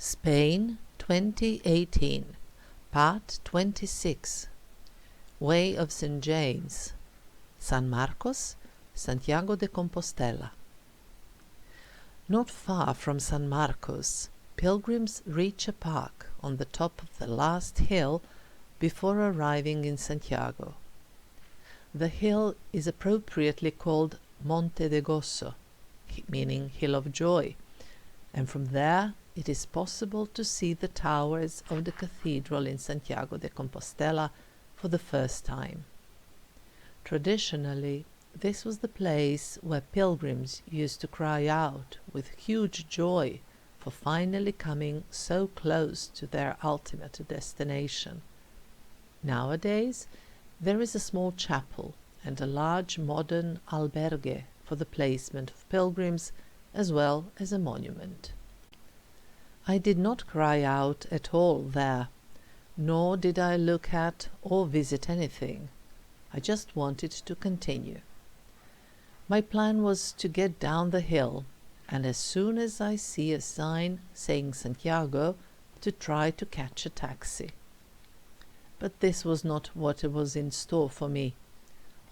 Spain 2018, Part 26. Way of St. James, San Marcos, Santiago de Compostela. Not far from San Marcos, pilgrims reach a park on the top of the last hill before arriving in Santiago. The hill is appropriately called Monte de Gozo, meaning Hill of Joy, and from there it is possible to see the towers of the cathedral in Santiago de Compostela for the first time. Traditionally, this was the place where pilgrims used to cry out with huge joy for finally coming so close to their ultimate destination. Nowadays, there is a small chapel and a large modern albergue for the placement of pilgrims, as well as a monument. I did not cry out at all there, nor did I look at or visit anything. I just wanted to continue. My plan was to get down the hill, and as soon as I see a sign saying Santiago, to try to catch a taxi. But this was not what was in store for me.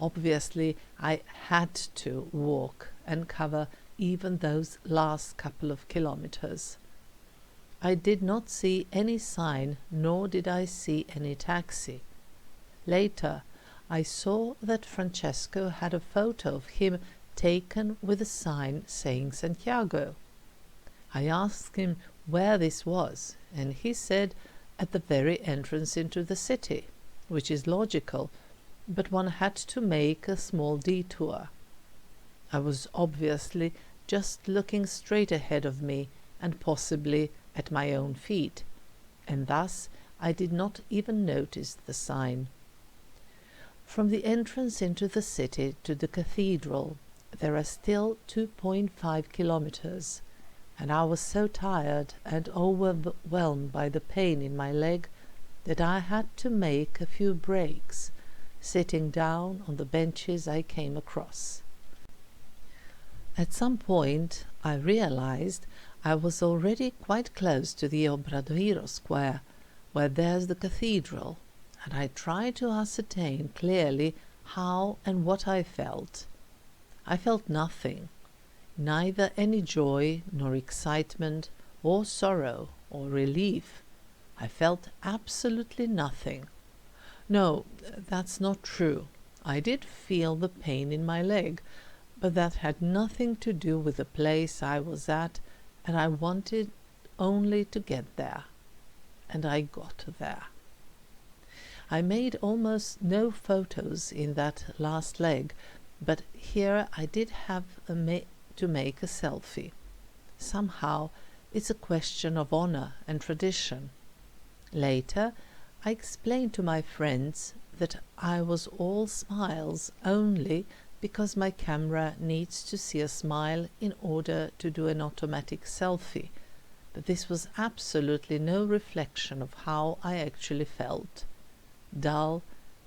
Obviously, I had to walk and cover even those last couple of kilometers. I did not see any sign, nor did I see any taxi. Later, I saw that Francesco had a photo of him taken with a sign saying Santiago. I asked him where this was, and he said at the very entrance into the city, which is logical, but one had to make a small detour. I was obviously just looking straight ahead of me and possibly at my own feet, and thus I did not even notice the sign. From the entrance into the city to the cathedral there are still 2.5 kilometers, and I was so tired and overwhelmed by the pain in my leg that I had to make a few breaks, sitting down on the benches I came across. At some point I realized I was already quite close to the Obradoiro Square, where there's the cathedral, and I tried to ascertain clearly how and what I felt. I felt nothing, neither any joy nor excitement or sorrow or relief. I felt absolutely nothing. No, that's not true. I did feel the pain in my leg, but that had nothing to do with the place I was at, and I wanted only to get there. And I got there. I made almost no photos in that last leg, but here I did have to make a selfie. Somehow it's a question of honor and tradition. Later I explained to my friends that I was all smiles only because my camera needs to see a smile in order to do an automatic selfie, but this was absolutely no reflection of how I actually felt. Dull,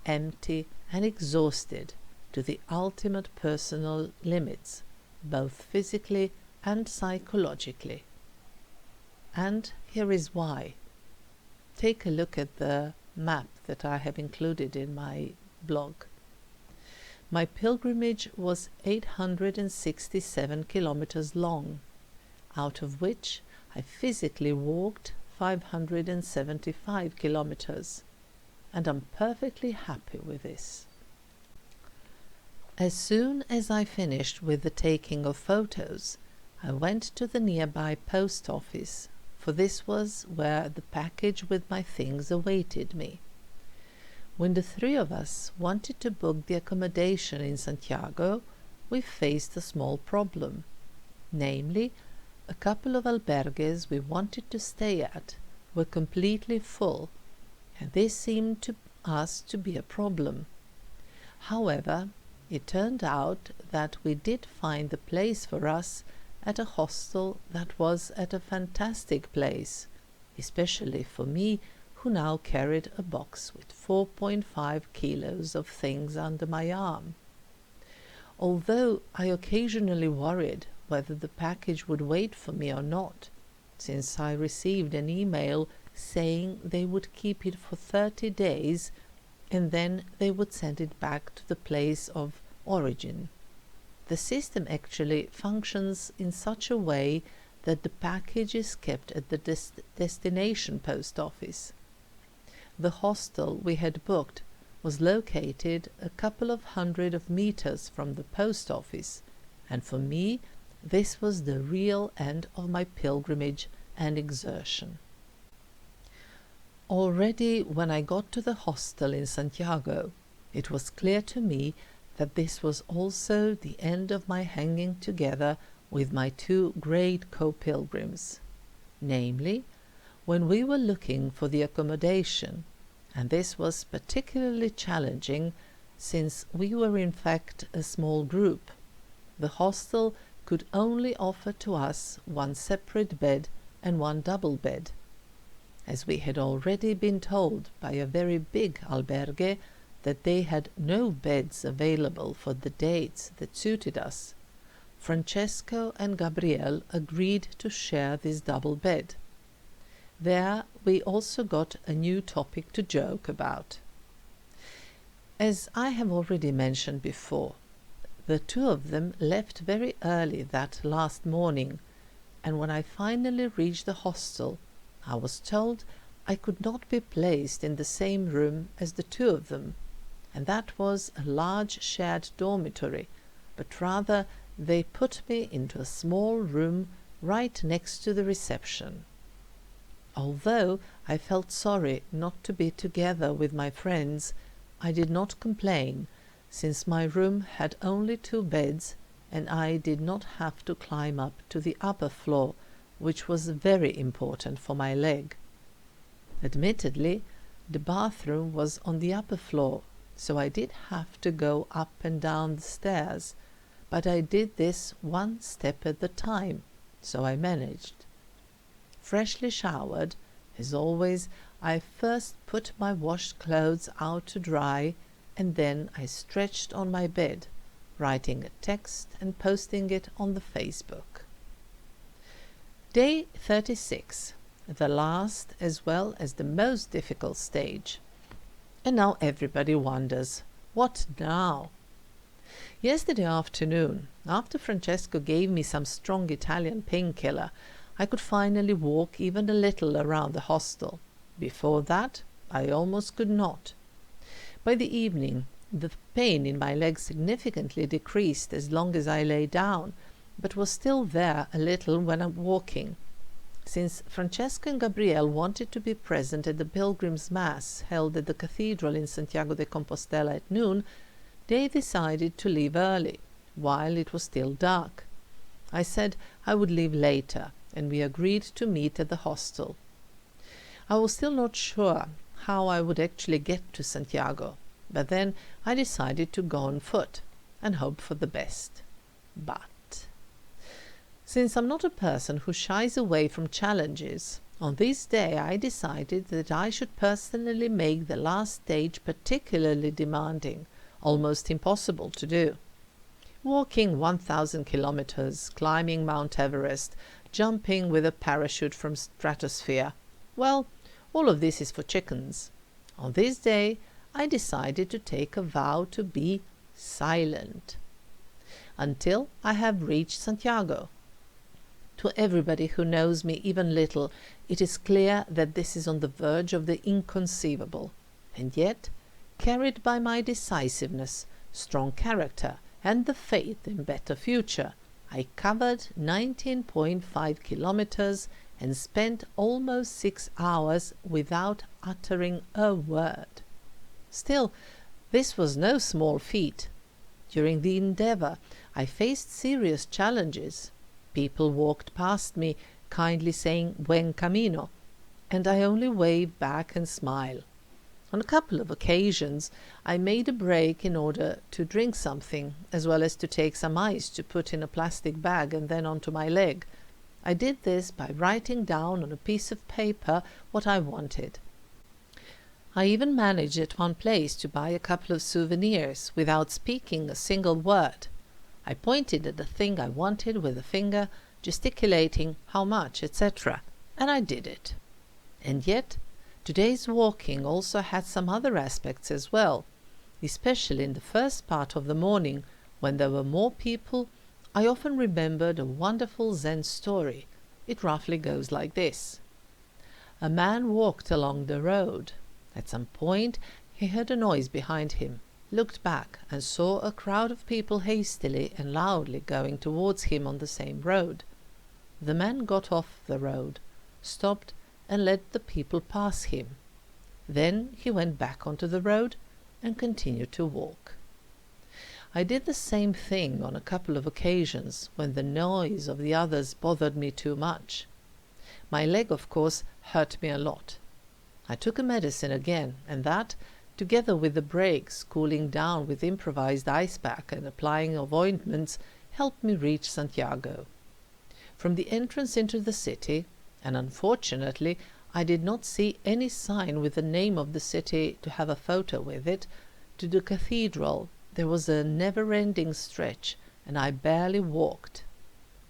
empty, and exhausted to the ultimate personal limits, both physically and psychologically. And here is why. Take a look at the map that I have included in my blog. My pilgrimage was 867 kilometers long, out of which I physically walked 575 kilometers, and I'm perfectly happy with this. As soon as I finished with the taking of photos, I went to the nearby post office, for this was where the package with my things awaited me. When the three of us wanted to book the accommodation in Santiago, we faced a small problem. Namely, a couple of albergues we wanted to stay at were completely full, and this seemed to us to be a problem. However, it turned out that we did find the place for us at a hostel that was at a fantastic place, especially for me, who now carried a box with 4.5 kilos of things under my arm. Although I occasionally worried whether the package would wait for me or not, since I received an email saying they would keep it for 30 days and then they would send it back to the place of origin. The system actually functions in such a way that the package is kept at the destination post office. The hostel we had booked was located a couple of hundred of meters from the post office, and for me this was the real end of my pilgrimage and exertion. Already when I got to the hostel in Santiago, it was clear to me that this was also the end of my hanging together with my two great co-pilgrims, namely, when we were looking for the accommodation, and this was particularly challenging since we were in fact a small group. The hostel could only offer to us one separate bed and one double bed. As we had already been told by a very big albergue that they had no beds available for the dates that suited us, Francesco and Gabriel agreed to share this double bed. There we also got a new topic to joke about. As I have already mentioned before, the two of them left very early that last morning, and when I finally reached the hostel, I was told I could not be placed in the same room as the two of them, and that was a large shared dormitory, but rather they put me into a small room right next to the reception. Although I felt sorry not to be together with my friends, I did not complain, since my room had only 2 beds and I did not have to climb up to the upper floor, which was very important for my leg. Admittedly, the bathroom was on the upper floor, so I did have to go up and down the stairs, but I did this one step at a time, so I managed. Freshly showered, as always, I first put my washed clothes out to dry, and then I stretched on my bed, writing a text and posting it on the Facebook. Day 36, the last as well as the most difficult stage. And now everybody wonders, what now? Yesterday afternoon, after Francesco gave me some strong Italian painkiller, I could finally walk even a little around the hostel. Before that, I almost could not. By the evening, the pain in my leg significantly decreased as long as I lay down, but was still there a little when I'm walking. Since Francesco and Gabriel wanted to be present at the Pilgrim's Mass held at the cathedral in Santiago de Compostela at noon, they decided to leave early, while it was still dark. I said I would leave later, and we agreed to meet at the hostel. I was still not sure how I would actually get to Santiago, but then I decided to go on foot and hope for the best. But since I'm not a person who shies away from challenges, on this day I decided that I should personally make the last stage particularly demanding, almost impossible to do. Walking 1,000 kilometers, climbing Mount Everest, jumping with a parachute from stratosphere, well, all of this is for chickens. On this day I decided to take a vow to be silent until I have reached Santiago. To everybody who knows me even little, it is clear that this is on the verge of the inconceivable, and yet, carried by my decisiveness, strong character, and the faith in better future, I covered 19.5 kilometers and spent almost 6 hours without uttering a word. Still, this was no small feat. During the endeavor, I faced serious challenges. People walked past me, kindly saying "Buen camino," and I only waved back and smiled. On a couple of occasions, I made a break in order to drink something, as well as to take some ice to put in a plastic bag and then onto my leg. I did this by writing down on a piece of paper what I wanted. I even managed at one place to buy a couple of souvenirs without speaking a single word. I pointed at the thing I wanted with a finger, gesticulating how much, etc. and I did it. And yet, today's walking also had some other aspects as well, especially in the first part of the morning, when there were more people. I often remembered a wonderful Zen story. It roughly goes like this. A man walked along the road. At some point he heard a noise behind him, looked back, and saw a crowd of people hastily and loudly going towards him on the same road. The man got off the road, stopped, and let the people pass him. Then he went back onto the road and continued to walk. I did the same thing on a couple of occasions when the noise of the others bothered me too much. My leg, of course, hurt me a lot. I took a medicine again, and that, together with the breaks, cooling down with improvised ice pack and applying of ointments, helped me reach Santiago. From the entrance into the city, and unfortunately I did not see any sign with the name of the city to have a photo with it, to the cathedral there was a never-ending stretch, and I barely walked.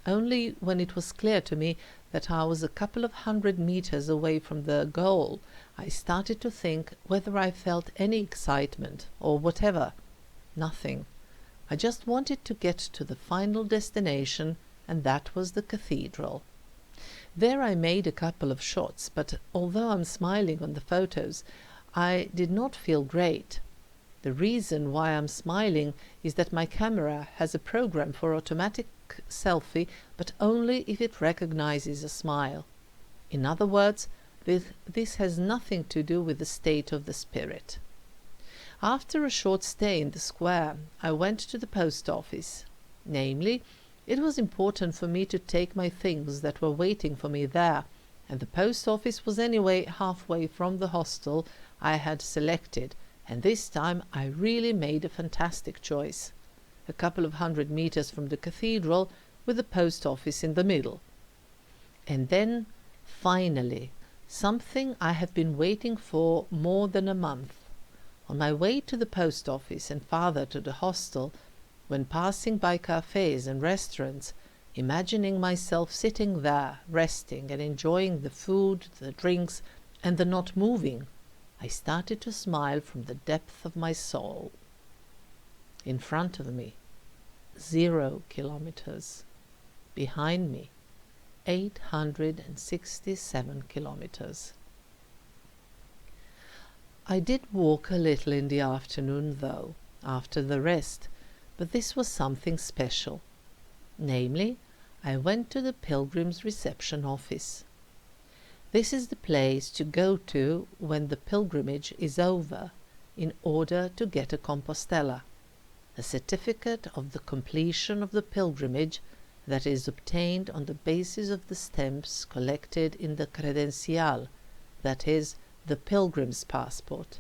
Only when it was clear to me that I was a couple of 100 meters away from the goal, I started to think whether I felt any excitement or whatever. Nothing. I just wanted to get to the final destination, and that was the cathedral. There I made a couple of shots, but although I'm smiling on the photos, I did not feel great. The reason why I'm smiling is that my camera has a program for automatic selfie, but only if it recognizes a smile. In other words, this has nothing to do with the state of the spirit. After a short stay in the square, I went to the post office. Namely, it was important for me to take my things that were waiting for me there, and the post office was anyway halfway from the hostel I had selected, and this time I really made a fantastic choice. A couple of 100 meters from the cathedral, with the post office in the middle. And then, finally, something I have been waiting for more than a month. On my way to the post office and farther to the hostel, when passing by cafes and restaurants, imagining myself sitting there, resting and enjoying the food, the drinks, and the not moving, I started to smile from the depth of my soul. In front of me, 0 kilometers. Behind me, 867 kilometers. I did walk a little in the afternoon, though, after the rest, but this was something special. Namely, I went to the pilgrims' reception office. This is the place to go to when the pilgrimage is over, in order to get a Compostela, a certificate of the completion of the pilgrimage that is obtained on the basis of the stamps collected in the credencial, that is, the pilgrim's passport.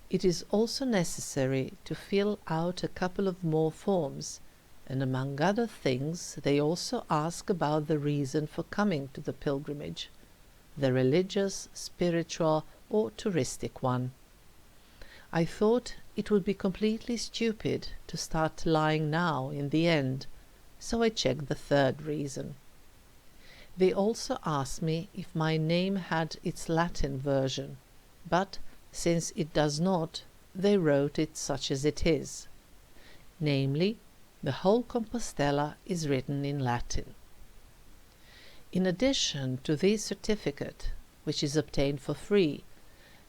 It is also necessary to fill out a couple of more forms, and among other things they also ask about the reason for coming to the pilgrimage, the religious, spiritual, or touristic one. I thought it would be completely stupid to start lying now in the end, so I checked the third reason. They also asked me if my name had its Latin version, but since it does not, they wrote it such as it is. Namely, the whole Compostela is written in Latin. In addition to this certificate, which is obtained for free,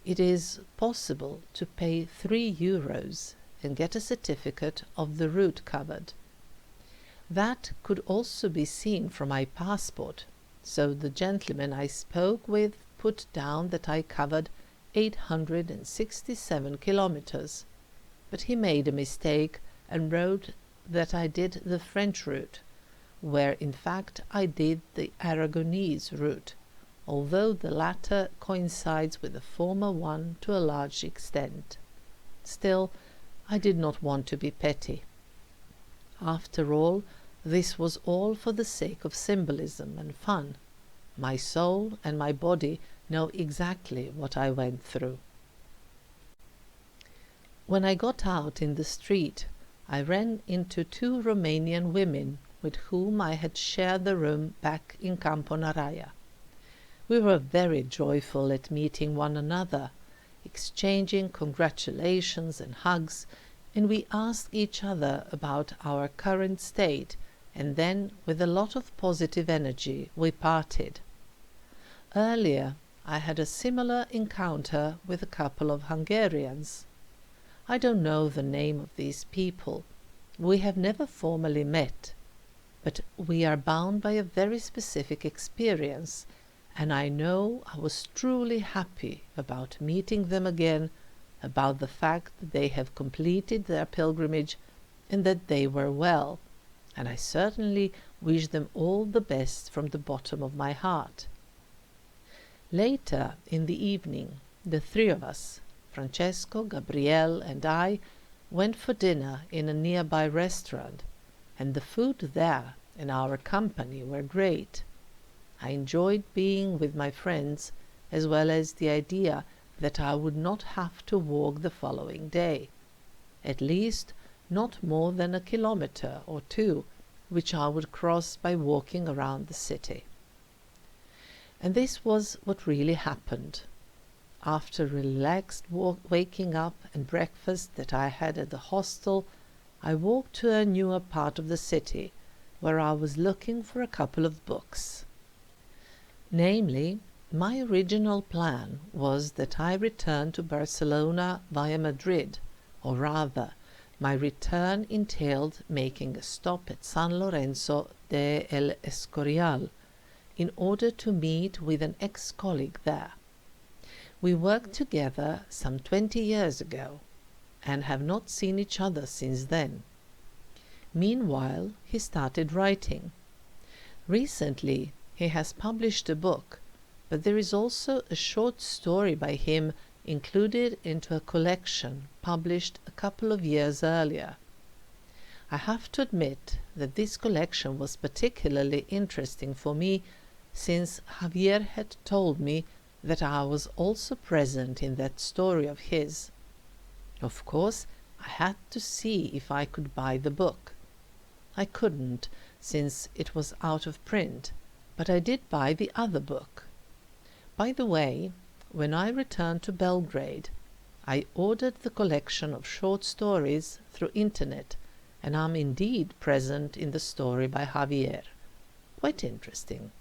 it is possible to pay €3 and get a certificate of the route covered. That could also be seen from my passport, so the gentleman I spoke with put down that I covered 867 kilometers, but he made a mistake and wrote that I did the French route, where in fact I did the Aragonese route, although the latter coincides with the former one to a large extent. Still, I did not want to be petty. After all, this was all for the sake of symbolism and fun. My soul and my body know exactly what I went through. When I got out in the street, I ran into 2 Romanian women with whom I had shared the room back in Campo Naraya. We were very joyful at meeting one another, exchanging congratulations and hugs, and we asked each other about our current state, and then, with a lot of positive energy, we parted. Earlier, I had a similar encounter with a couple of Hungarians. I don't know the name of these people. We have never formally met, but we are bound by a very specific experience, and I know I was truly happy about meeting them again, about the fact that they have completed their pilgrimage and that they were well, and I certainly wish them all the best from the bottom of my heart. Later in the evening, the three of us, Francesco, Gabriele, and I, went for dinner in a nearby restaurant, and the food there and our company were great. I enjoyed being with my friends, as well as the idea that I would not have to walk the following day, at least not more than a kilometre or two, which I would cross by walking around the city. And this was what really happened. After relaxed waking up and breakfast that I had at the hostel, I walked to a newer part of the city, where I was looking for a couple of books. Namely, my original plan was that I return to Barcelona via Madrid, or rather, my return entailed making a stop at San Lorenzo de El Escorial, in order to meet with an ex-colleague there. We worked together some 20 years ago, and have not seen each other since then. Meanwhile, he started writing. Recently, he has published a book, but there is also a short story by him included into a collection published a couple of years earlier. I have to admit that this collection was particularly interesting for me, since Javier had told me that I was also present in that story of his. Of course, I had to see if I could buy the book. I couldn't, since it was out of print, but I did buy the other book. By the way, when I returned to Belgrade, I ordered the collection of short stories through internet, and I'm indeed present in the story by Javier. Quite interesting.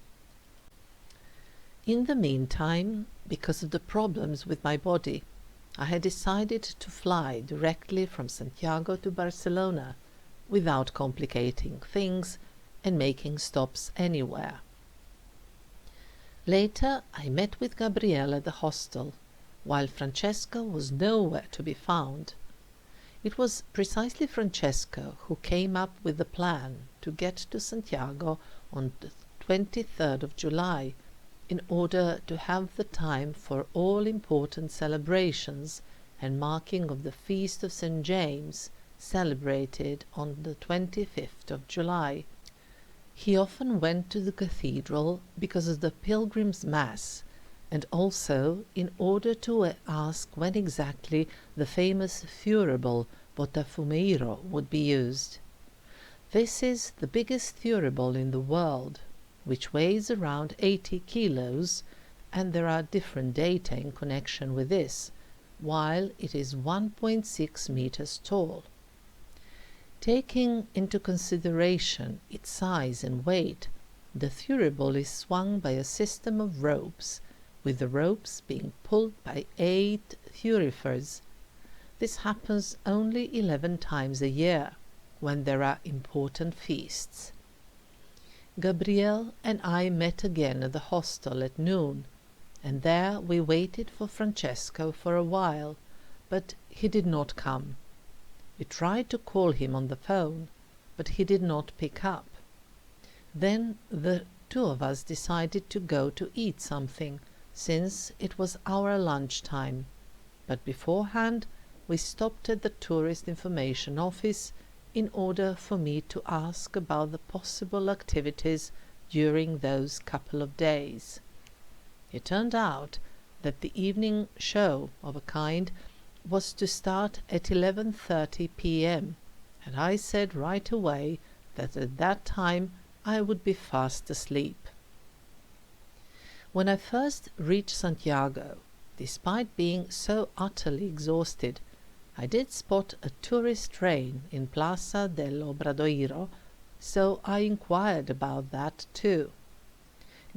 In the meantime, because of the problems with my body, I had decided to fly directly from Santiago to Barcelona without complicating things and making stops anywhere. Later, I met with Gabriele at the hostel, while Francesco was nowhere to be found. It was precisely Francesco who came up with the plan to get to Santiago on the 23rd of July, in order to have the time for all-important celebrations and marking of the Feast of St. James, celebrated on the 25th of July. He often went to the cathedral because of the Pilgrim's Mass, and also in order to ask when exactly the famous thurible Botafumeiro would be used. This is the biggest thurible in the world, which weighs around 80 kilos, and there are different data in connection with this, while it is 1.6 meters tall. Taking into consideration its size and weight, the thurible is swung by a system of ropes, with the ropes being pulled by 8 thurifers. This happens only 11 times a year, when there are important feasts. Gabriele and I met again at the hostel at noon, and there we waited for Francesco for a while, but he did not come. We tried to call him on the phone, but he did not pick up. Then the two of us decided to go to eat something, since it was our lunch time, but beforehand we stopped at the tourist information office in order for me to ask about the possible activities during those couple of days. It turned out that the evening show of a kind was to start at 11:30 p.m., and I said right away that at that time I would be fast asleep. When I first reached Santiago, despite being so utterly exhausted, I did spot a tourist train in Plaza del Obradoiro, so I inquired about that too.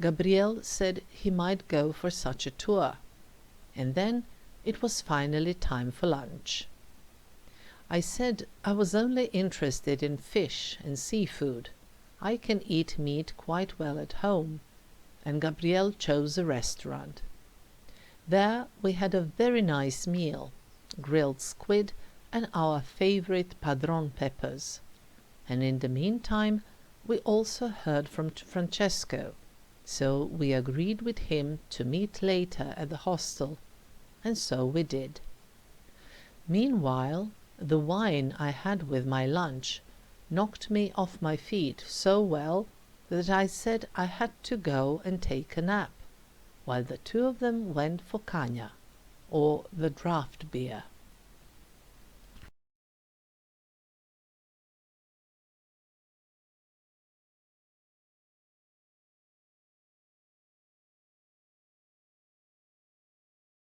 Gabriel said he might go for such a tour, and then it was finally time for lunch. I said I was only interested in fish and seafood. I can eat meat quite well at home, and Gabriel chose a restaurant. There we had a very nice meal, grilled squid and our favorite padron peppers. And in the meantime we also heard from Francesco, so we agreed with him to meet later at the hostel, and so we did. Meanwhile, the wine I had with my lunch knocked me off my feet so well that I said I had to go and take a nap, while the two of them went for caña, or the draught beer.